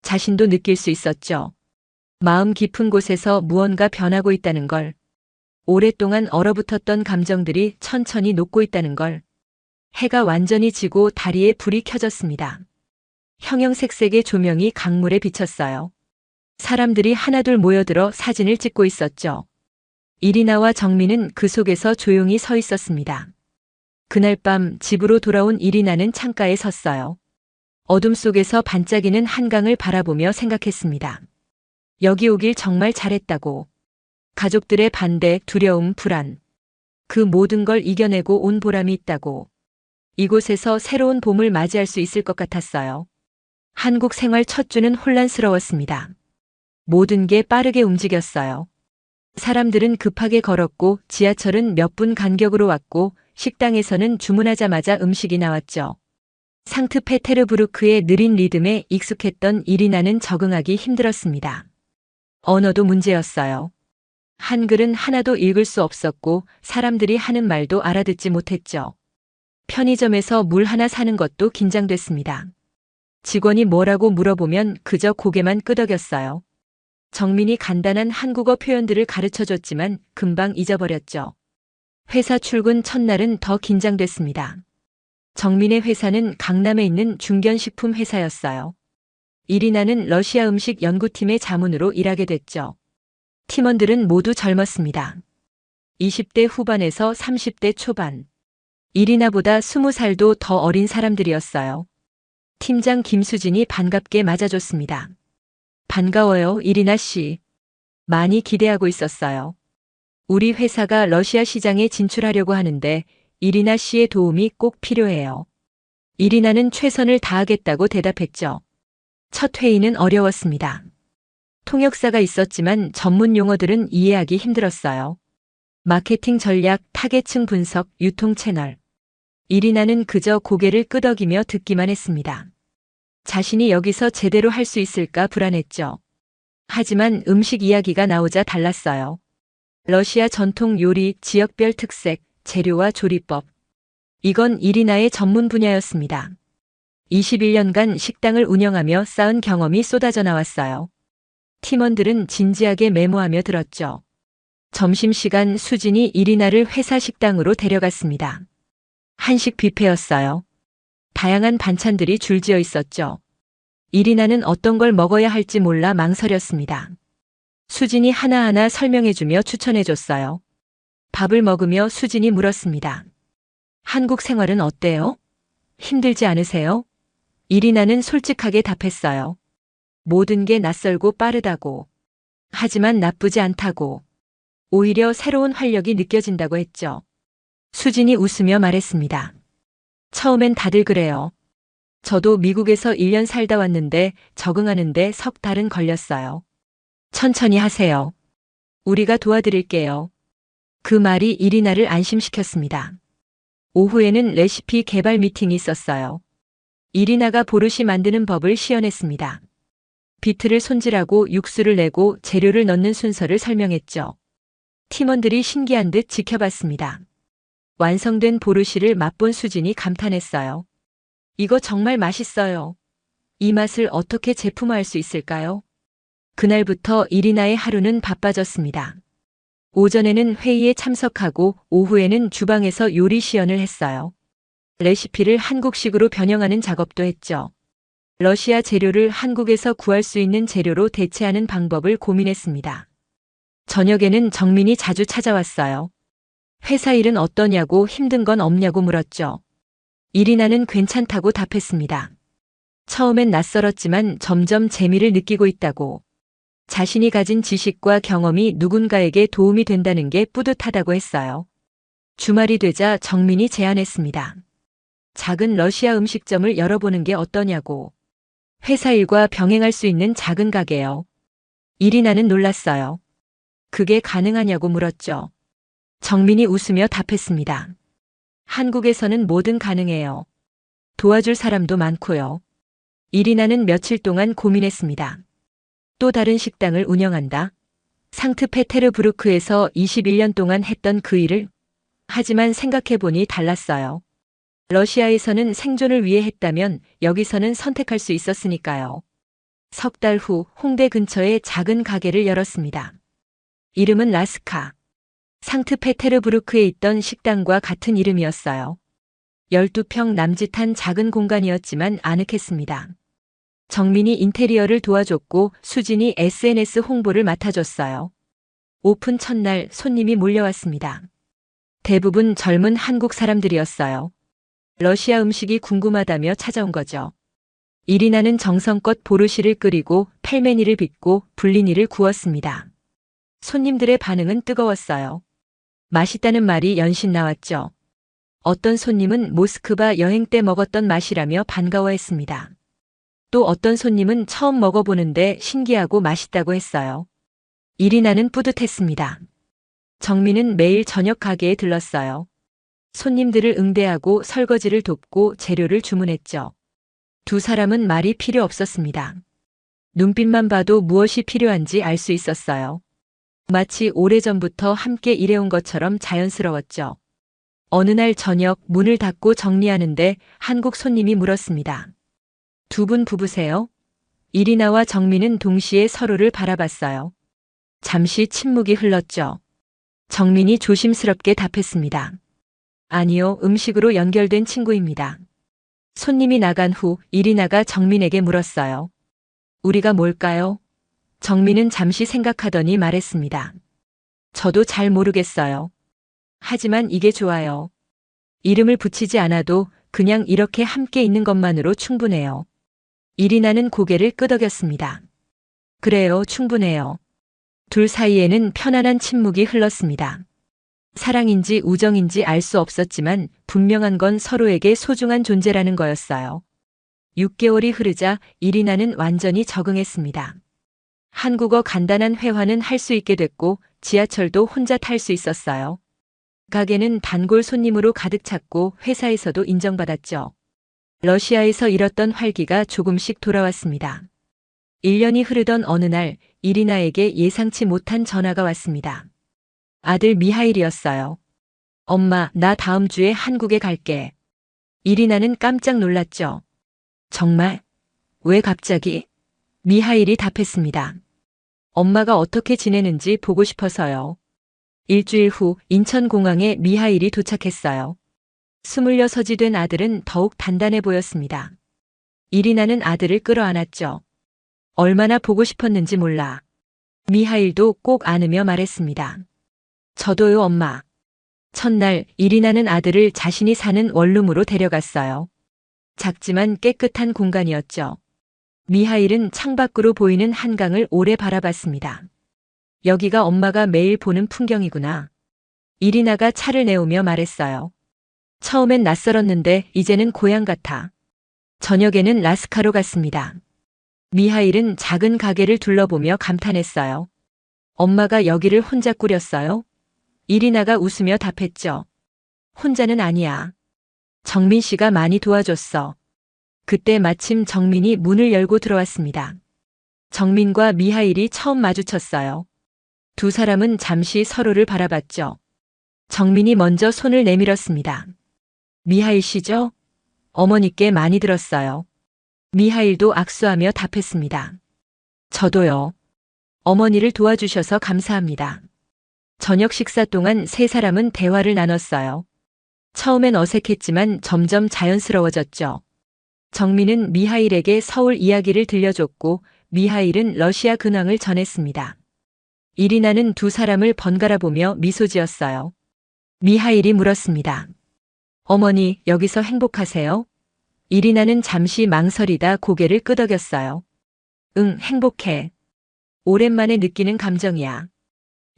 자신도 느낄 수 있었죠. 마음 깊은 곳에서 무언가 변하고 있다는 걸. 오랫동안 얼어붙었던 감정들이 천천히 녹고 있다는 걸. 해가 완전히 지고 다리에 불이 켜졌습니다. 형형색색의 조명이 강물에 비쳤어요. 사람들이 하나둘 모여들어 사진을 찍고 있었죠. 이리나와 정민은 그 속에서 조용히 서 있었습니다. 그날 밤 집으로 돌아온 이리나는 창가에 섰어요. 어둠 속에서 반짝이는 한강을 바라보며 생각했습니다. 여기 오길 정말 잘했다고. 가족들의 반대, 두려움, 불안. 그 모든 걸 이겨내고 온 보람이 있다고. 이곳에서 새로운 봄을 맞이할 수 있을 것 같았어요. 한국 생활 첫 주는 혼란스러웠습니다. 모든 게 빠르게 움직였어요. 사람들은 급하게 걸었고 지하철은 몇 분 간격으로 왔고 식당에서는 주문하자마자 음식이 나왔죠. 상트페테르부르크의 느린 리듬에 익숙했던 이리나는 적응하기 힘들었습니다. 언어도 문제였어요. 한글은 하나도 읽을 수 없었고 사람들이 하는 말도 알아듣지 못했죠. 편의점에서 물 하나 사는 것도 긴장됐습니다. 직원이 뭐라고 물어보면 그저 고개만 끄덕였어요. 정민이 간단한 한국어 표현들을 가르쳐줬지만 금방 잊어버렸죠. 회사 출근 첫날은 더 긴장됐습니다. 정민의 회사는 강남에 있는 중견식품 회사였어요. 이리나는 러시아 음식 연구팀의 자문으로 일하게 됐죠. 팀원들은 모두 젊었습니다. 20대 후반에서 30대 초반. 이리나보다 20살도 더 어린 사람들이었어요. 팀장 김수진이 반갑게 맞아줬습니다. 반가워요, 이리나 씨. 많이 기대하고 있었어요. 우리 회사가 러시아 시장에 진출하려고 하는데 이리나 씨의 도움이 꼭 필요해요. 이리나는 최선을 다하겠다고 대답했죠. 첫 회의는 어려웠습니다. 통역사가 있었지만 전문 용어들은 이해하기 힘들었어요. 마케팅 전략, 타겟층 분석, 유통 채널. 이리나는 그저 고개를 끄덕이며 듣기만 했습니다. 자신이 여기서 제대로 할 수 있을까 불안했죠. 하지만 음식 이야기가 나오자 달랐어요. 러시아 전통 요리, 지역별 특색, 재료와 조리법. 이건 이리나의 전문 분야였습니다. 21년간 식당을 운영하며 쌓은 경험이 쏟아져 나왔어요. 팀원들은 진지하게 메모하며 들었죠. 점심시간 수진이 이리나를 회사 식당으로 데려갔습니다. 한식 뷔페였어요. 다양한 반찬들이 줄지어 있었죠. 이리나는 어떤 걸 먹어야 할지 몰라 망설였습니다. 수진이 하나하나 설명해주며 추천해줬어요. 밥을 먹으며 수진이 물었습니다. 한국 생활은 어때요? 힘들지 않으세요? 이리나는 솔직하게 답했어요. 모든 게 낯설고 빠르다고. 하지만 나쁘지 않다고. 오히려 새로운 활력이 느껴진다고 했죠. 수진이 웃으며 말했습니다. 처음엔 다들 그래요. 저도 미국에서 1년 살다 왔는데 적응하는데 석 달은 걸렸어요. 천천히 하세요. 우리가 도와드릴게요. 그 말이 이리나를 안심시켰습니다. 오후에는 레시피 개발 미팅이 있었어요. 이리나가 보르시 만드는 법을 시연했습니다. 비트를 손질하고 육수를 내고 재료를 넣는 순서를 설명했죠. 팀원들이 신기한 듯 지켜봤습니다. 완성된 보르시를 맛본 수진이 감탄했어요. 이거 정말 맛있어요. 이 맛을 어떻게 제품화할 수 있을까요? 그날부터 이리나의 하루는 바빠졌습니다. 오전에는 회의에 참석하고 오후에는 주방에서 요리 시연을 했어요. 레시피를 한국식으로 변형하는 작업도 했죠. 러시아 재료를 한국에서 구할 수 있는 재료로 대체하는 방법을 고민했습니다. 저녁에는 정민이 자주 찾아왔어요. 회사 일은 어떠냐고 힘든 건 없냐고 물었죠. 이리나는 괜찮다고 답했습니다. 처음엔 낯설었지만 점점 재미를 느끼고 있다고. 자신이 가진 지식과 경험이 누군가에게 도움이 된다는 게 뿌듯하다고 했어요. 주말이 되자 정민이 제안했습니다. 작은 러시아 음식점을 열어보는 게 어떠냐고. 회사 일과 병행할 수 있는 작은 가게요. 이리나는 놀랐어요. 그게 가능하냐고 물었죠. 정민이 웃으며 답했습니다. 한국에서는 뭐든 가능해요. 도와줄 사람도 많고요. 이리나는 며칠 동안 고민했습니다. 또 다른 식당을 운영한다. 상트페테르부르크에서 21년 동안 했던 그 일을. 하지만 생각해보니 달랐어요. 러시아에서는 생존을 위해 했다면 여기서는 선택할 수 있었으니까요. 석 달 후 홍대 근처에 작은 가게를 열었습니다. 이름은 라스카. 상트페테르부르크에 있던 식당과 같은 이름이었어요. 12평 남짓한 작은 공간이었지만 아늑했습니다. 정민이 인테리어를 도와줬고 수진이 SNS 홍보를 맡아줬어요. 오픈 첫날 손님이 몰려왔습니다. 대부분 젊은 한국 사람들이었어요. 러시아 음식이 궁금하다며 찾아온 거죠. 이리나는 정성껏 보르시를 끓이고 펠메니를 빚고 블리니를 구웠습니다. 손님들의 반응은 뜨거웠어요. 맛있다는 말이 연신 나왔죠. 어떤 손님은 모스크바 여행 때 먹었던 맛이라며 반가워했습니다. 또 어떤 손님은 처음 먹어보는데 신기하고 맛있다고 했어요. 이리나는 뿌듯했습니다. 정민은 매일 저녁 가게에 들렀어요. 손님들을 응대하고 설거지를 돕고 재료를 주문했죠. 두 사람은 말이 필요 없었습니다. 눈빛만 봐도 무엇이 필요한지 알 수 있었어요. 마치 오래전부터 함께 일해온 것처럼 자연스러웠죠. 어느 날 저녁 문을 닫고 정리하는데 한국 손님이 물었습니다. 두 분 부부세요? 이리나와 정민은 동시에 서로를 바라봤어요. 잠시 침묵이 흘렀죠. 정민이 조심스럽게 답했습니다. 아니요, 음식으로 연결된 친구입니다. 손님이 나간 후 이리나가 정민에게 물었어요. 우리가 뭘까요? 정민은 잠시 생각하더니 말했습니다. 저도 잘 모르겠어요. 하지만 이게 좋아요. 이름을 붙이지 않아도 그냥 이렇게 함께 있는 것만으로 충분해요. 이리나는 고개를 끄덕였습니다. 그래요, 충분해요. 둘 사이에는 편안한 침묵이 흘렀습니다. 사랑인지 우정인지 알 수 없었지만 분명한 건 서로에게 소중한 존재라는 거였어요. 6개월이 흐르자 이리나는 완전히 적응했습니다. 한국어 간단한 회화는 할 수 있게 됐고 지하철도 혼자 탈 수 있었어요. 가게는 단골 손님으로 가득 찼고 회사에서도 인정받았죠. 러시아에서 잃었던 활기가 조금씩 돌아왔습니다. 1년이 흐르던 어느 날 이리나에게 예상치 못한 전화가 왔습니다. 아들 미하일이었어요. 엄마, 나 다음 주에 한국에 갈게. 이리나는 깜짝 놀랐죠. 정말? 왜 갑자기? 미하일이 답했습니다. 엄마가 어떻게 지내는지 보고 싶어서요. 일주일 후 인천공항에 미하일이 도착했어요. 26이 된 아들은 더욱 단단해 보였습니다. 이리나는 아들을 끌어안았죠. 얼마나 보고 싶었는지 몰라. 미하일도 꼭 안으며 말했습니다. 저도요, 엄마. 첫날 이리나는 아들을 자신이 사는 원룸으로 데려갔어요. 작지만 깨끗한 공간이었죠. 미하일은 창밖으로 보이는 한강을 오래 바라봤습니다. 여기가 엄마가 매일 보는 풍경이구나. 이리나가 차를 내오며 말했어요. 처음엔 낯설었는데 이제는 고향 같아. 저녁에는 라스카로 갔습니다. 미하일은 작은 가게를 둘러보며 감탄했어요. 엄마가 여기를 혼자 꾸렸어요? 이리나가 웃으며 답했죠. 혼자는 아니야. 정민 씨가 많이 도와줬어. 그때 마침 정민이 문을 열고 들어왔습니다. 정민과 미하일이 처음 마주쳤어요. 두 사람은 잠시 서로를 바라봤죠. 정민이 먼저 손을 내밀었습니다. 미하일 씨죠? 어머니께 많이 들었어요. 미하일도 악수하며 답했습니다. 저도요. 어머니를 도와주셔서 감사합니다. 저녁 식사 동안 세 사람은 대화를 나눴어요. 처음엔 어색했지만 점점 자연스러워졌죠. 정민은 미하일에게 서울 이야기를 들려줬고 미하일은 러시아 근황을 전했습니다. 이리나는 두 사람을 번갈아 보며 미소 지었어요. 미하일이 물었습니다. 어머니, 여기서 행복하세요? 이리나는 잠시 망설이다 고개를 끄덕였어요. 응, 행복해. 오랜만에 느끼는 감정이야.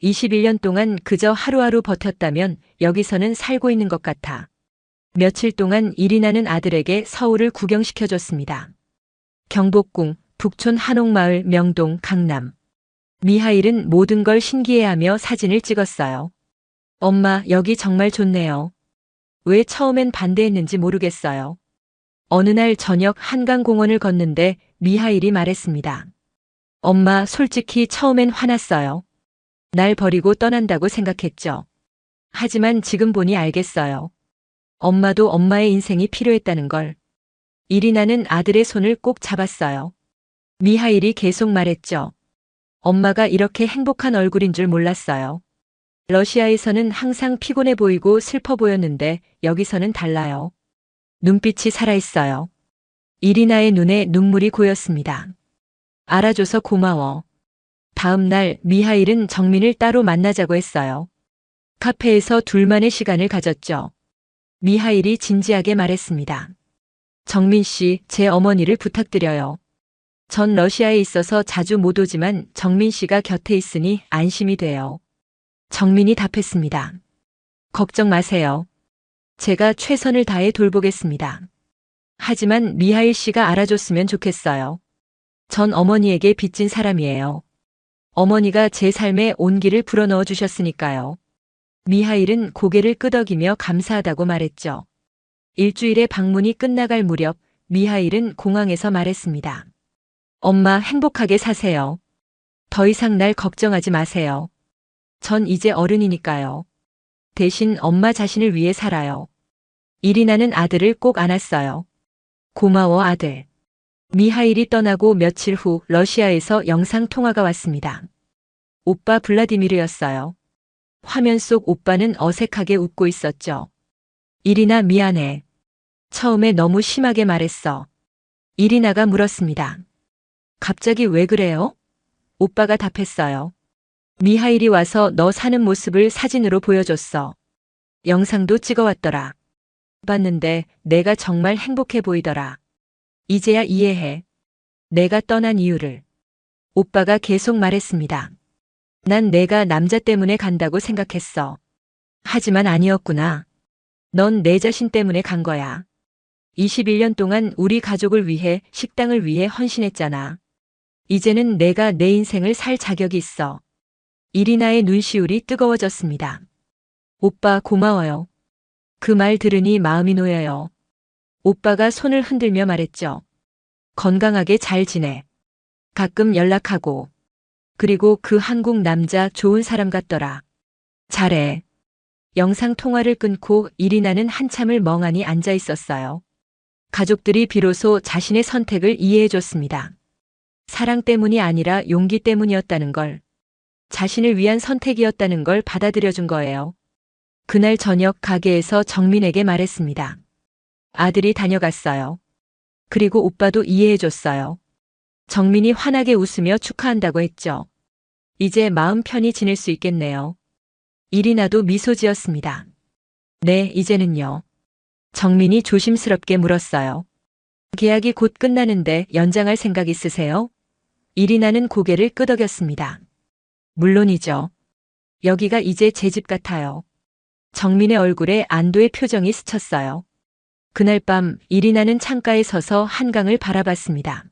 21년 동안 그저 하루하루 버텼다면 여기서는 살고 있는 것 같아. 며칠 동안 이리나는 아들에게 서울을 구경시켜줬습니다. 경복궁, 북촌 한옥마을, 명동, 강남. 미하일은 모든 걸 신기해하며 사진을 찍었어요. 엄마, 여기 정말 좋네요. 왜 처음엔 반대했는지 모르겠어요. 어느 날 저녁 한강공원을 걷는데 미하일이 말했습니다. 엄마, 솔직히 처음엔 화났어요. 날 버리고 떠난다고 생각했죠. 하지만 지금 보니 알겠어요. 엄마도 엄마의 인생이 필요했다는 걸. 이리나는 아들의 손을 꼭 잡았어요. 미하일이 계속 말했죠. 엄마가 이렇게 행복한 얼굴인 줄 몰랐어요. 러시아에서는 항상 피곤해 보이고 슬퍼 보였는데 여기서는 달라요. 눈빛이 살아있어요. 이리나의 눈에 눈물이 고였습니다. 알아줘서 고마워. 다음 날 미하일은 정민을 따로 만나자고 했어요. 카페에서 둘만의 시간을 가졌죠. 미하일이 진지하게 말했습니다. 정민 씨, 제 어머니를 부탁드려요. 전 러시아에 있어서 자주 못 오지만 정민 씨가 곁에 있으니 안심이 돼요. 정민이 답했습니다. 걱정 마세요. 제가 최선을 다해 돌보겠습니다. 하지만 미하일 씨가 알아줬으면 좋겠어요. 전 어머니에게 빚진 사람이에요. 어머니가 제 삶에 온기를 불어넣어 주셨으니까요. 미하일은 고개를 끄덕이며 감사하다고 말했죠. 일주일의 방문이 끝나갈 무렵 미하일은 공항에서 말했습니다. 엄마, 행복하게 사세요. 더 이상 날 걱정하지 마세요. 전 이제 어른이니까요. 대신 엄마 자신을 위해 살아요. 이리나는 아들을 꼭 안았어요. 고마워, 아들. 미하일이 떠나고 며칠 후 러시아에서 영상통화가 왔습니다. 오빠 블라디미르였어요. 화면 속 오빠는 어색하게 웃고 있었죠. 이리나, 미안해. 처음에 너무 심하게 말했어. 이리나가 물었습니다. 갑자기 왜 그래요? 오빠가 답했어요. 미하일이 와서 너 사는 모습을 사진으로 보여줬어. 영상도 찍어왔더라. 봤는데 내가 정말 행복해 보이더라. 이제야 이해해. 내가 떠난 이유를. 오빠가 계속 말했습니다. 난 내가 남자 때문에 간다고 생각했어. 하지만 아니었구나. 넌 내 자신 때문에 간 거야. 21년 동안 우리 가족을 위해, 식당을 위해 헌신했잖아. 이제는 내가 내 인생을 살 자격이 있어. 이리나의 눈시울이 뜨거워졌습니다. 오빠 고마워요. 그 말 들으니 마음이 놓여요. 오빠가 손을 흔들며 말했죠. 건강하게 잘 지내. 가끔 연락하고. 그리고 그 한국 남자 좋은 사람 같더라. 잘해. 영상 통화를 끊고 이리나는 한참을 멍하니 앉아 있었어요. 가족들이 비로소 자신의 선택을 이해해 줬습니다. 사랑 때문이 아니라 용기 때문이었다는 걸, 자신을 위한 선택이었다는 걸 받아들여 준 거예요. 그날 저녁 가게에서 정민에게 말했습니다. 아들이 다녀갔어요. 그리고 오빠도 이해해 줬어요. 정민이 환하게 웃으며 축하한다고 했죠. 이제 마음 편히 지낼 수 있겠네요. 이리나도 미소 지었습니다. 네, 이제는요. 정민이 조심스럽게 물었어요. 계약이 곧 끝나는데 연장할 생각 있으세요? 이리나는 고개를 끄덕였습니다. 물론이죠. 여기가 이제 제 집 같아요. 정민의 얼굴에 안도의 표정이 스쳤어요. 그날 밤 이리나는 창가에 서서 한강을 바라봤습니다.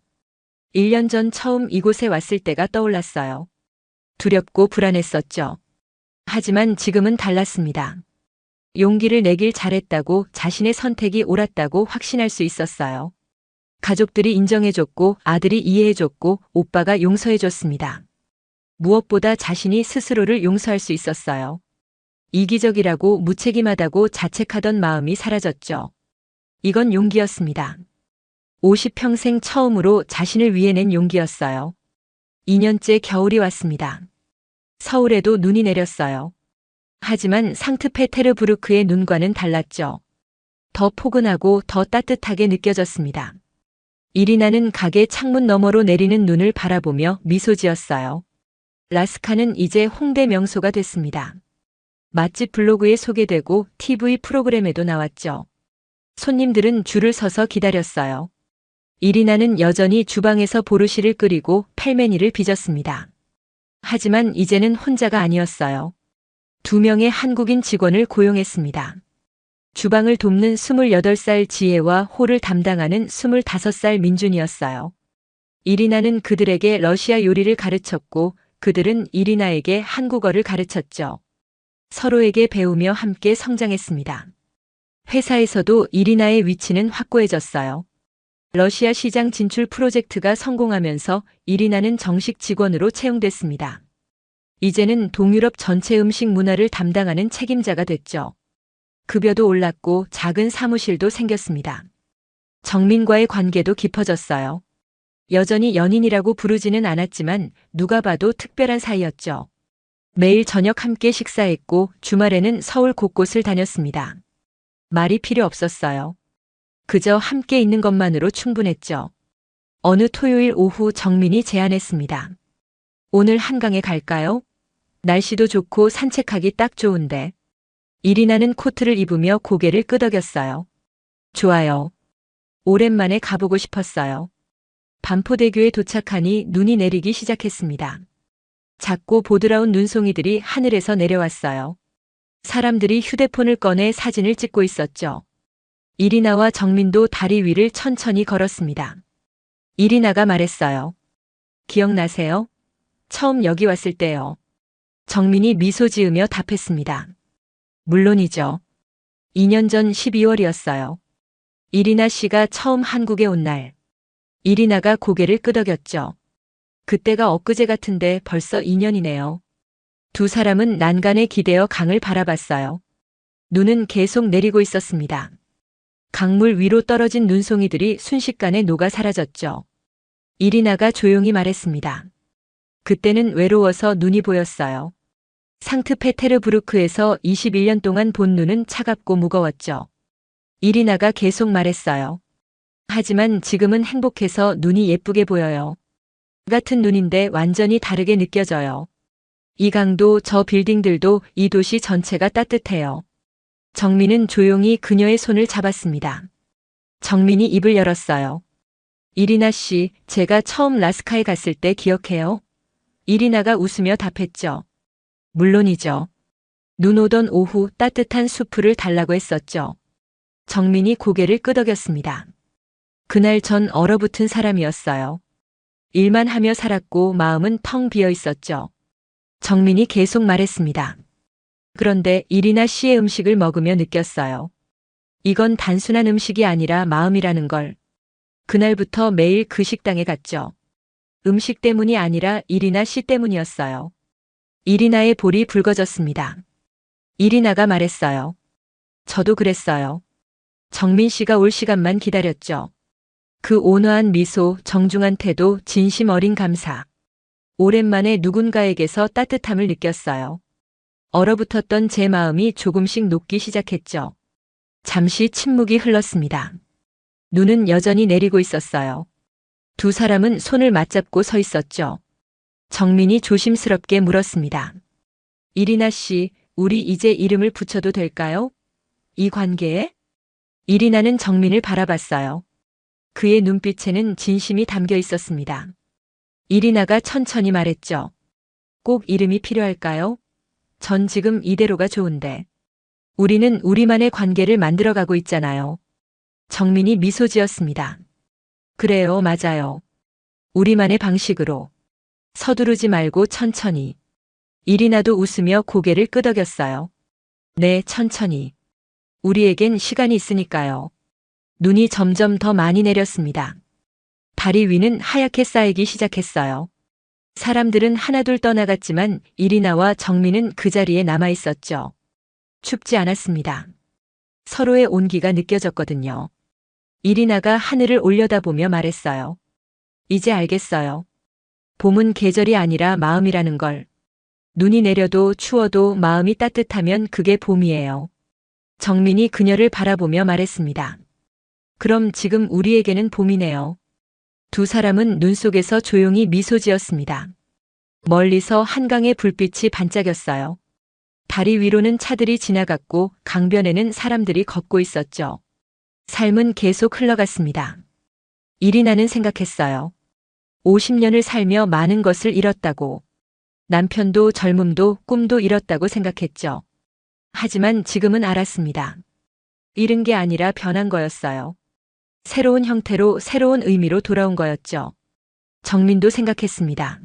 1년 전 처음 이곳에 왔을 때가 떠올랐어요. 두렵고 불안했었죠. 하지만 지금은 달랐습니다. 용기를 내길 잘했다고, 자신의 선택이 옳았다고 확신할 수 있었어요. 가족들이 인정해줬고, 아들이 이해해줬고, 오빠가 용서해줬습니다. 무엇보다 자신이 스스로를 용서할 수 있었어요. 이기적이라고, 무책임하다고 자책하던 마음이 사라졌죠. 이건 용기였습니다. 50평생 처음으로 자신을 위해 낸 용기였어요. 2년째 겨울이 왔습니다. 서울에도 눈이 내렸어요. 하지만 상트페테르부르크의 눈과는 달랐죠. 더 포근하고 더 따뜻하게 느껴졌습니다. 이리나는 가게 창문 너머로 내리는 눈을 바라보며 미소 지었어요. 라스카는 이제 홍대 명소가 됐습니다. 맛집 블로그에 소개되고 TV 프로그램에도 나왔죠. 손님들은 줄을 서서 기다렸어요. 이리나는 여전히 주방에서 보르시를 끓이고 펠메니를 빚었습니다. 하지만 이제는 혼자가 아니었어요. 2명의 한국인 직원을 고용했습니다. 주방을 돕는 28살 지혜와 홀을 담당하는 25살 민준이었어요. 이리나는 그들에게 러시아 요리를 가르쳤고 그들은 이리나에게 한국어를 가르쳤죠. 서로에게 배우며 함께 성장했습니다. 회사에서도 이리나의 위치는 확고해졌어요. 러시아 시장 진출 프로젝트가 성공하면서 이리나는 정식 직원으로 채용됐습니다. 이제는 동유럽 전체 음식 문화를 담당하는 책임자가 됐죠. 급여도 올랐고 작은 사무실도 생겼습니다. 정민과의 관계도 깊어졌어요. 여전히 연인이라고 부르지는 않았지만 누가 봐도 특별한 사이였죠. 매일 저녁 함께 식사했고 주말에는 서울 곳곳을 다녔습니다. 말이 필요 없었어요. 그저 함께 있는 것만으로 충분했죠. 어느 토요일 오후 정민이 제안했습니다. 오늘 한강에 갈까요? 날씨도 좋고 산책하기 딱 좋은데. 이리나는 코트를 입으며 고개를 끄덕였어요. 좋아요. 오랜만에 가보고 싶었어요. 반포대교에 도착하니 눈이 내리기 시작했습니다. 작고 보드라운 눈송이들이 하늘에서 내려왔어요. 사람들이 휴대폰을 꺼내 사진을 찍고 있었죠. 이리나와 정민도 다리 위를 천천히 걸었습니다. 이리나가 말했어요. 기억나세요? 처음 여기 왔을 때요. 정민이 미소 지으며 답했습니다. 물론이죠. 2년 전 12월이었어요. 이리나 씨가 처음 한국에 온 날. 이리나가 고개를 끄덕였죠. 그때가 엊그제 같은데 벌써 2년이네요. 두 사람은 난간에 기대어 강을 바라봤어요. 눈은 계속 내리고 있었습니다. 강물 위로 떨어진 눈송이들이 순식간에 녹아 사라졌죠. 이리나가 조용히 말했습니다. 그때는 외로워서 눈이 보였어요. 상트페테르부르크에서 21년 동안 본 눈은 차갑고 무거웠죠. 이리나가 계속 말했어요. 하지만 지금은 행복해서 눈이 예쁘게 보여요. 같은 눈인데 완전히 다르게 느껴져요. 이 강도 저 빌딩들도 이 도시 전체가 따뜻해요. 정민은 조용히 그녀의 손을 잡았습니다. 정민이 입을 열었어요. 이리나 씨, 제가 처음 라스카에 갔을 때 기억해요? 이리나가 웃으며 답했죠. 물론이죠. 눈 오던 오후 따뜻한 수프를 달라고 했었죠. 정민이 고개를 끄덕였습니다. 그날 전 얼어붙은 사람이었어요. 일만 하며 살았고 마음은 텅 비어 있었죠. 정민이 계속 말했습니다. 그런데 이리나 씨의 음식을 먹으며 느꼈어요. 이건 단순한 음식이 아니라 마음이라는 걸. 그날부터 매일 그 식당에 갔죠. 음식 때문이 아니라 이리나 씨 때문이었어요. 이리나의 볼이 붉어졌습니다. 이리나가 말했어요. 저도 그랬어요. 정민 씨가 올 시간만 기다렸죠. 그 온화한 미소, 정중한 태도, 진심 어린 감사. 오랜만에 누군가에게서 따뜻함을 느꼈어요. 얼어붙었던 제 마음이 조금씩 녹기 시작했죠. 잠시 침묵이 흘렀습니다. 눈은 여전히 내리고 있었어요. 두 사람은 손을 맞잡고 서 있었죠. 정민이 조심스럽게 물었습니다. 이리나 씨, 우리 이제 이름을 붙여도 될까요? 이 관계에? 이리나는 정민을 바라봤어요. 그의 눈빛에는 진심이 담겨 있었습니다. 이리나가 천천히 말했죠. 꼭 이름이 필요할까요? 전 지금 이대로가 좋은데. 우리는 우리만의 관계를 만들어가고 있잖아요. 정민이 미소 지었습니다. 그래요, 맞아요. 우리만의 방식으로. 서두르지 말고 천천히. 이리나도 웃으며 고개를 끄덕였어요. 네, 천천히. 우리에겐 시간이 있으니까요. 눈이 점점 더 많이 내렸습니다. 다리 위는 하얗게 쌓이기 시작했어요. 사람들은 하나둘 떠나갔지만 이리나와 정민은 그 자리에 남아 있었죠. 춥지 않았습니다. 서로의 온기가 느껴졌거든요. 이리나가 하늘을 올려다보며 말했어요. 이제 알겠어요. 봄은 계절이 아니라 마음이라는 걸. 눈이 내려도 추워도 마음이 따뜻하면 그게 봄이에요. 정민이 그녀를 바라보며 말했습니다. 그럼 지금 우리에게는 봄이네요. 두 사람은 눈 속에서 조용히 미소 지었습니다. 멀리서 한강의 불빛이 반짝였어요. 다리 위로는 차들이 지나갔고 강변에는 사람들이 걷고 있었죠. 삶은 계속 흘러갔습니다. 이리나는 생각했어요. 50년을 살며 많은 것을 잃었다고. 남편도 젊음도 꿈도 잃었다고 생각했죠. 하지만 지금은 알았습니다. 잃은 게 아니라 변한 거였어요. 새로운 형태로 새로운 의미로 돌아온 거였죠. 정민도 생각했습니다.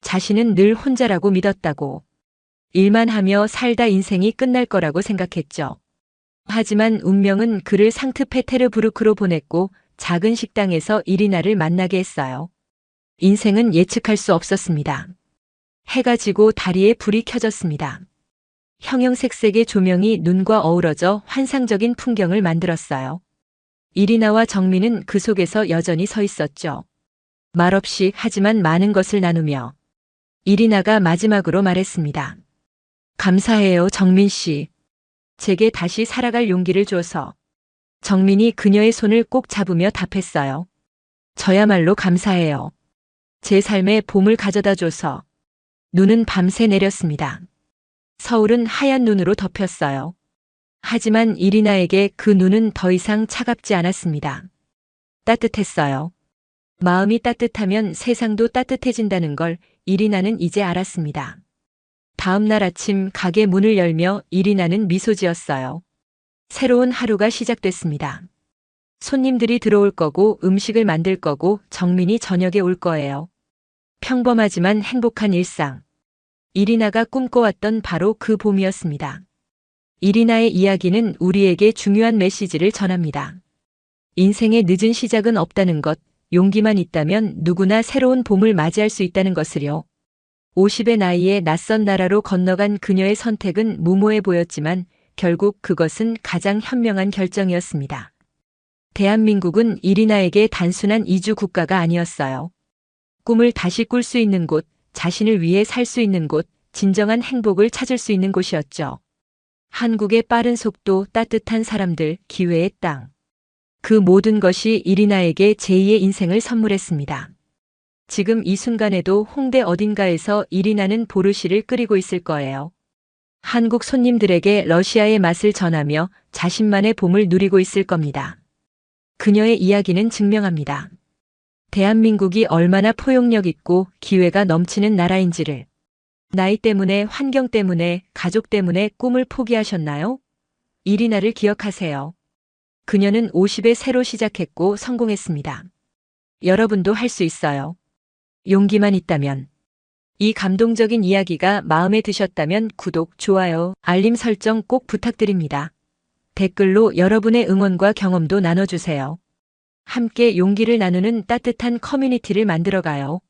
자신은 늘 혼자라고 믿었다고. 일만 하며 살다 인생이 끝날 거라고 생각했죠. 하지만 운명은 그를 상트페테르부르크로 보냈고 작은 식당에서 이리나를 만나게 했어요. 인생은 예측할 수 없었습니다. 해가 지고 다리에 불이 켜졌습니다. 형형색색의 조명이 눈과 어우러져 환상적인 풍경을 만들었어요. 이리나와 정민은 그 속에서 여전히 서 있었죠. 말없이 하지만 많은 것을 나누며. 이리나가 마지막으로 말했습니다. 감사해요, 정민 씨. 제게 다시 살아갈 용기를 줘서. 정민이 그녀의 손을 꼭 잡으며 답했어요. 저야말로 감사해요. 제 삶에 봄을 가져다 줘서. 눈은 밤새 내렸습니다. 서울은 하얀 눈으로 덮였어요. 하지만 이리나에게 그 눈은 더 이상 차갑지 않았습니다. 따뜻했어요. 마음이 따뜻하면 세상도 따뜻해진다는 걸 이리나는 이제 알았습니다. 다음 날 아침 가게 문을 열며 이리나는 미소 지었어요. 새로운 하루가 시작됐습니다. 손님들이 들어올 거고 음식을 만들 거고 정민이 저녁에 올 거예요. 평범하지만 행복한 일상. 이리나가 꿈꿔왔던 바로 그 봄이었습니다. 이리나의 이야기는 우리에게 중요한 메시지를 전합니다. 인생의 늦은 시작은 없다는 것, 용기만 있다면 누구나 새로운 봄을 맞이할 수 있다는 것을요. 50의 나이에 낯선 나라로 건너간 그녀의 선택은 무모해 보였지만 결국 그것은 가장 현명한 결정이었습니다. 대한민국은 이리나에게 단순한 이주 국가가 아니었어요. 꿈을 다시 꿀 수 있는 곳, 자신을 위해 살 수 있는 곳, 진정한 행복을 찾을 수 있는 곳이었죠. 한국의 빠른 속도, 따뜻한 사람들, 기회의 땅. 그 모든 것이 이리나에게 제2의 인생을 선물했습니다. 지금 이 순간에도 홍대 어딘가에서 이리나는 보르시를 끓이고 있을 거예요. 한국 손님들에게 러시아의 맛을 전하며 자신만의 봄을 누리고 있을 겁니다. 그녀의 이야기는 증명합니다. 대한민국이 얼마나 포용력 있고 기회가 넘치는 나라인지를. 나이 때문에, 환경 때문에, 가족 때문에 꿈을 포기하셨나요? 이리나를 기억하세요. 그녀는 50에 새로 시작했고 성공했습니다. 여러분도 할 수 있어요. 용기만 있다면. 이 감동적인 이야기가 마음에 드셨다면 구독, 좋아요, 알림 설정 꼭 부탁드립니다. 댓글로 여러분의 응원과 경험도 나눠주세요. 함께 용기를 나누는 따뜻한 커뮤니티를 만들어가요.